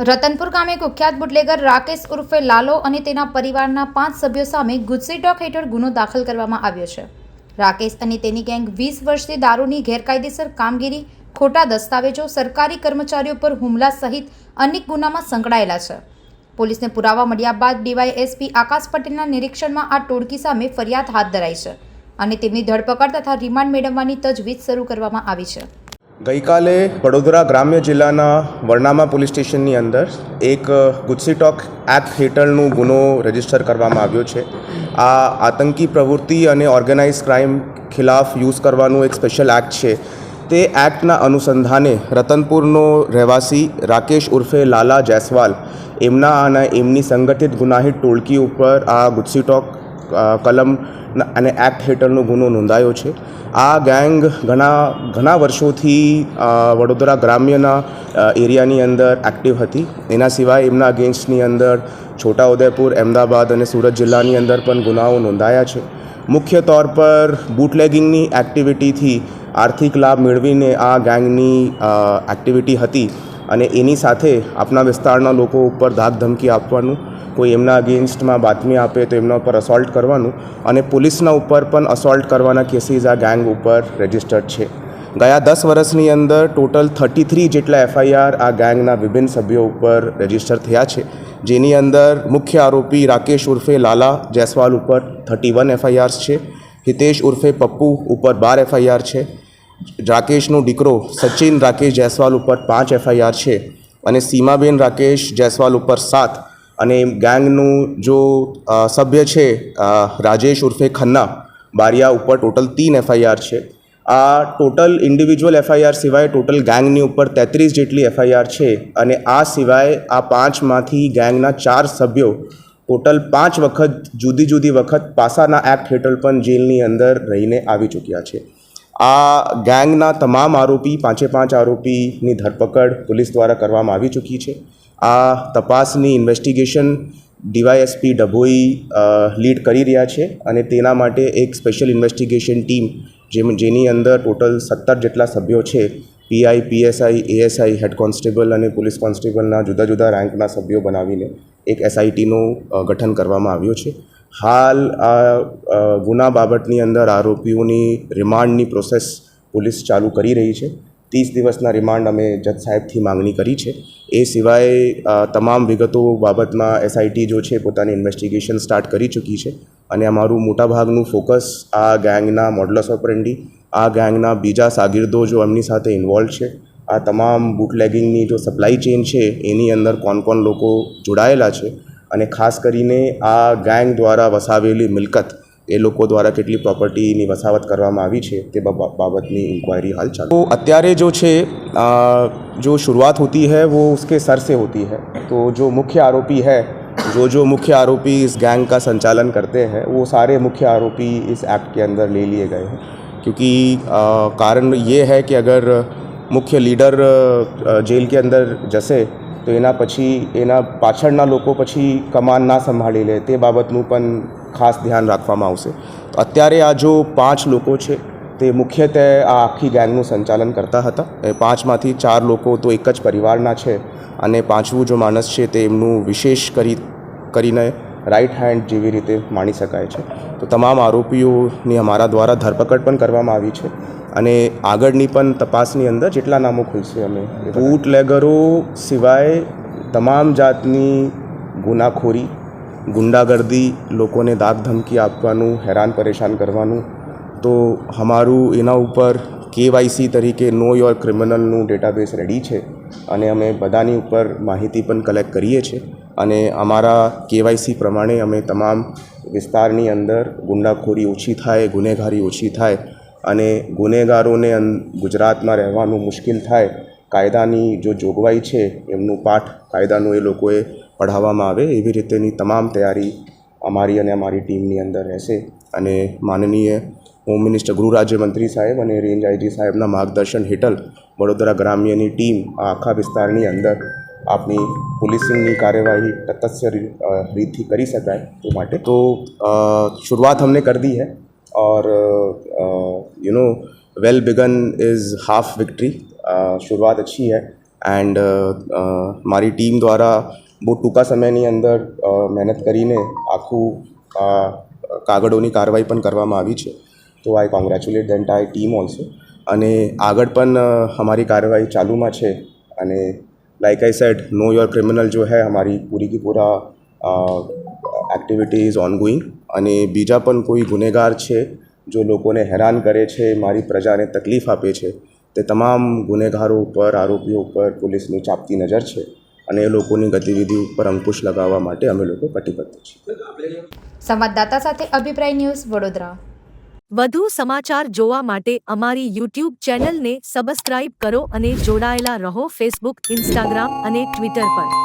રતનપુર ગામે કુખ્યાત બુટલેગર રાકેશ ઉર્ફે લાલો અને તેના પરિવારના 5 સભ્યો સામે ગુજસી ટોક હેઠળ ગુનો દાખલ કરવામાં આવ્યો છે। રાકેશ અને તેની ગેંગ 20 વર્ષથી દારૂની ગેરકાયદેસર કામગીરી, ખોટા દસ્તાવેજો, સરકારી કર્મચારીઓ પર હુમલા સહિત અનેક ગુનામાં સંકળાયેલા છે। પોલીસને પુરાવા મળ્યા બાદ ડીવાયએસપી આકાશ પટેલના નિરીક્ષણમાં આ ટોળકી સામે ફરિયાદ હાથ ધરાઈ છે અને તેમની ધરપકડ તથા રિમાન્ડ મેળવવાની તજવીજ શરૂ કરવામાં આવી છે। ગઈકાલે વડોદરા ગ્રામ્ય જિલ્લાના વરનામા પોલીસ સ્ટેશનની અંદર એક ગુજસી ટોક એક્ટ હેઠળનો ગુનો રજીસ્ટર કરવામાં આવ્યો છે। આ આતંકી પ્રવૃત્તિ અને ઓર્ગેનાઇઝ ક્રાઇમ ખિલાફ યુઝ કરવાનું એક સ્પેશિયલ એક્ટ છે। તે એક્ટના અનુસંધાને રતનપુરનો રહેવાસી રાકેશ ઉર્ફે લાલા જયસ્વાલ એમના અને એમની સંગઠિત ગુનાહિત ટોળકી ઉપર આ ગુજસી ટોક કલમ અને એક્ટ હેઠળનો ગુનો નોંધાયો છે। આ ગેંગ ઘણા વર્ષોથી વડોદરા ગ્રામ્યના એરિયાની અંદર એક્ટિવ હતી। એના સિવાય એમના અગેન્સ્ટની અંદર છોટાઉદેપુર, અમદાવાદ અને સુરત જિલ્લાની અંદર પણ ગુનાઓ નોંધાયા છે। મુખ્ય તौर પર બુટલેગિંગની એક્ટિવિટીથી આર્થિક લાભ મેળવીને આ ગેંગની એક્ટિવિટી હતી અને એની સાથે આપણા વિસ્તારના લોકો ઉપર ધાકધમકી આપવાનું, કોઈ એમના અગેન્સ્ટમાં બાતમી આપે તો એમના ઉપર અસોલ્ટ કરવાનું અને પોલીસના ઉપર પણ અસોલ્ટ કરવાના કેસીસ આ ગેંગ ઉપર રજિસ્ટર્ડ છે। ગયા 10 વર્ષની અંદર ટોટલ 33 જેટલા એફઆઈઆર આ ગેંગના વિભિન્ન સભ્યો ઉપર રજિસ્ટર થયા છે, જેની અંદર મુખ્ય આરોપી રાકેશ ઉર્ફે લાલા જયસ્વાલ ઉપર 31 એફઆઈઆર્સ છે, હિતેશ ઉર્ફે પપ્પુ ઉપર 12 એફઆઈઆર છે, રાકેશનો દીકરો સચિન રાકેશ જયસ્વાલ ઉપર 5 એફઆઈઆર છે અને સીમાબેન રાકેશ જયસ્વાલ ઉપર 7 અને ગેંગનું જો સભ્ય છે રાજેશ ઉર્ફે ખન્ના બારિયા ઉપર ટોટલ 3 એફઆઈઆર છે। આ ટોટલ ઇન્ડિવિજ્યુઅલ એફઆઈઆર સિવાય ટોટલ ગેંગની ઉપર 33 જેટલી એફઆઈઆર છે અને આ સિવાય આ 5માંથી ગેંગના 4 સભ્યો ટોટલ 5 વખત જુદી વખત પાસાના એક્ટ હેઠળ પણ જેલની અંદર રહીને આવી ચૂક્યા છે। આ ગેંગના તમામ આરોપી 5 આરોપીની ધરપકડ પોલીસ દ્વારા કરવામાં આવી ચૂકી છે। આ તપાસની ઇન્વેસ્ટિગેશન ડીવાયએસપી ડભોઈ લીડ કરી રહ્યા છે અને તેના માટે એક સ્પેશિયલ ઇન્વેસ્ટિગેશન ટીમ જેની અંદર ટોટલ 17 જેટલા સભ્યો છે, PI, PSI, ASI, head constable અને પોલીસ કોન્સ્ટેબલના જુદા રેન્કના સભ્યો બનાવીને એક એસઆઈટીનું ગઠન કરવામાં આવ્યું છે। હાલ આ ગુના બાબતની અંદર આરોપીઓની રિમાન્ડની પ્રોસેસ પોલીસ ચાલુ કરી રહી છે। 30 દિવસના રિમાન્ડ અમે જજ સાહેબથી માંગણી કરી છે। એ સિવાય તમામ વિગતો બાબતમાં એસઆઈટી જો છે પોતાની ઇન્વેસ્ટિગેશન સ્ટાર્ટ કરી ચૂકી છે અને અમારું મોટાભાગનું ફોકસ આ ગેંગના મોડલસ ઓપરેન્ડી, આ ગેંગના બીજા સાગીરદો જો એમની સાથે ઇન્વોલ્વ છે, આ તમામ બુટલેગિંગની જો સપ્લાય ચેઇન છે એની અંદર કોણ લોકો જોડાયેલા છે અને ખાસ કરીને આ ગેંગ દ્વારા વસાવેલી મિલકત, એ લોકો દ્વારા કેટલી પ્રોપર્ટીની વસાવટ કરવામાં આવી છે તે બાબતની इंक्वायरी हाल चालू। तो અત્યારે जो છે जो शुरुआत होती है वो उसके सर से होती है। तो जो मुख्य आरोपी है, जो मुख्य आरोपी इस गैंग का संचालन करते हैं, वो सारे मुख्य आरोपी इस एक्ट के अंदर ले लिए गए हैं, क्योंकि कारण ये है कि अगर मुख्य लीडर जेल के अंदर जसे તો એના પછી એના પાછળના લોકો પછી કમાન ના સંભાળી લે તે બાબતનું પણ ખાસ ધ્યાન રાખવામાં આવશે। તો અત્યારે આ જો 5 લોકો છે તે મુખ્યત્વે આ આખી ગેંગનું સંચાલન કરતા હતા। એ 5માંથી 4 લોકો તો એક જ પરિવારના છે અને 5મું જો માણસ છે તે એમનું વિશેષ કરીને રાઇટ હેન્ડ જેવી રીતે માણી શકાય છે। તો તમામ આરોપીઓની અમારા દ્વારા ધરપકડ પણ કરવામાં આવી છે અને આગળની પણ તપાસની અંદર જેટલા નામો ખુલશે અમે બુટલેગરો સિવાય તમામ જાતની ગુનાખોરી, ગુંડાગર્દી, લોકોને દાગ ધમકી આપવાનું, હેરાન પરેશાન કરવાનું, તો અમારું એના ઉપર કેવાયસી તરીકે નો યોર ક્રિમિનલનું ડેટાબેઝ રેડી છે અને અમે બધાની ઉપર માહિતી પણ કલેક્ટ કરીએ છીએ અને અમારા કેવાયસી પ્રમાણે અમે તમામ વિસ્તારની અંદર ગુંડાખોરી ઓછી થાય, ગુનેગારી ઓછી થાય અને ગુનેગારોને ગુજરાતમાં રહેવાનું મુશ્કેલ થાય, કાયદાની જો જોગવાઈ છે એમનું પાઠ કાયદાનું એ લોકોએ પઢાવવામાં આવે એવી રીતેની તમામ તૈયારી અમારી અને અમારી ટીમની અંદર રહેશે અને માનનીય હોમ મિનિસ્ટર, ગૃહ રાજ્યમંત્રી સાહેબ અને રેન્જ આઈજી સાહેબના માર્ગદર્શન હેઠળ વડોદરા ગ્રામ્યની ટીમ આ આખા વિસ્તારની અંદર આપની પોલીસિંગની कार्यवाही तटस्थ રીતથી કરી શકાય તે માટે તો शुरुआत हमने कर दी है और well begin is half victory. शुरुआत अच्छी है એન્ડ મારી ટીમ દ્વારા બહુ ટૂંકા સમયની અંદર મહેનત કરીને આખું કાગળોની કાર્યવાહી પણ કરવામાં આવી છે. તો I congratulate the entire team also. અને આગળ પણ हमारी કાર્યવાહી ચાલુમાં છે. અને like I said know your criminal जो है हमारी पूरी की पूरा एक्टिविटी इज़ ऑनगोइंग. અને બીજા પણ કોઈ ગુનેગાર છે જો લોકોને હેરાન કરે છે, મારી પ્રજાને તકલીફ આપે છે, તે તમામ ગુનેગારો ઉપર, આરોપીઓ ઉપર પોલીસની ચાંપતી નજર છે અને એ લોકોની ગતિવિધિ ઉપર અંકુશ લગાવવા માટે અમે લોકો કટિબદ્ધ છીએ. સંવાદદાતા સાથે અભિપ્રાય ન્યૂઝ વડોદરા. વધુ સમાચાર જોવા માટે અમારી યુટ્યુબ ચેનલને સબસ્ક્રાઇબ કરો અને જોડાયેલા રહો ફેસબુક, ઇન્સ્ટાગ્રામ અને ટ્વિટર પર.